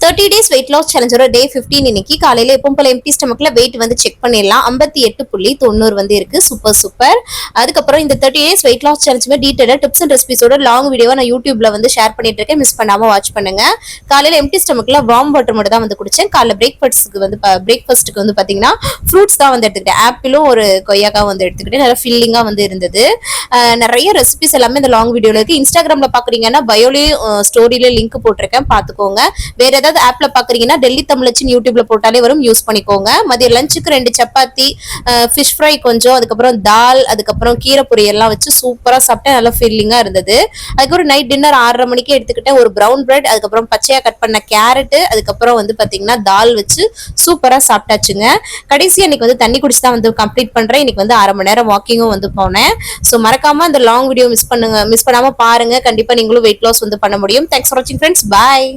30 days weight loss challenge day 15 இன்னைக்கு காலையில எப்பவும் போல எம்டி ஸ்டமக்ல வெயிட் வந்து செக் பண்ணிடலாம். 58.90 வந்து இருக்கு. சூப்பர். அதுக்கப்புறம் இந்த 30 days weight loss challenge டீடைலா டிப்ஸ் அண்ட் ரெசிபிஸோட லாங் வீடியோவை நான் யூடியூப்ல வந்து ஷேர் பண்ணிட்டு இருக்கேன். மிஸ் பண்ணாம வாட்ச் பண்ணுங்க. காலையில எம்டி ஸ்டமக்ல வார்ம் வாட்டர் மட்டும் தான் வந்து குடிச்சேன். காலைல பிரேக்ஃபாஸ்ட்டுக்கு வந்து பாத்தீங்கன்னா ஃப்ரூட்ஸ் தான் வந்து எடுத்துக்கிட்டேன். ஆப்பிளும் ஒரு கொய்யாக்காவும் வந்து எடுத்துக்கிட்டேன். நல்லா ஃபில்லிங்கா வந்து இருந்தது. நிறைய ரெசிபிஸ் எல்லாமே இந்த லாங் வீடியோல இருக்கு. இன்ஸ்டாகிராம்ல பாக்குறீங்கன்னா பயோலயும் ஸ்டோரியில லிங்க் போட்டிருக்கேன், பாத்துக்கோங்க. வேற ஏதாவது ஆப்ல பாக்குறீங்கன்னா டெல்லி தமிழச்சின்னு யூடியூப்ல போட்டாலே வரும், யூஸ் பண்ணிக்கோங்க. மதிய லஞ்சுக்கு 2 சப்பாத்தி, ஃபிஷ் ஃப்ரை கொஞ்சம், அதுக்கப்புறம் தால், அதுக்கப்புறம் கீரை பொரியல்லாம் வச்சு சூப்பரா சாப்பிட்டேன். நல்லா ஃபீலிங்கா இருந்தது. அதுக்கப்புறம் நைட் டின்னர் 6:30 மணிக்கு எடுத்துக்கிட்டேன். ஒரு ப்ரௌன் பிரெட், அதுக்கப்புறம் பச்சையா கட் பண்ண கேரட், அதுக்கப்புறம் வந்து பாத்தீங்கன்னா தால் வச்சு சூப்பரா சாப்பிட்டாச்சுங்க. கடைசியா இன்னைக்கு வந்து தண்ணி குடிச்சு தான் வந்து கம்ப்ளீட் பண்றேன். இன்னைக்கு வந்து 1/2 மணி நேரம் வாக்கிங்கும் வந்து போனேன். ஸோ மறக்காம அந்த லாங் வீடியோ மிஸ் பண்ணாம பாருங்க. கண்டிப்பா நீங்களும் வெயிட் லாஸ் வந்து பண்ண முடியும். தேங்க்ஸ் ஃபார் வாட்சிங் ஃப்ரெண்ட்ஸ். பாய்.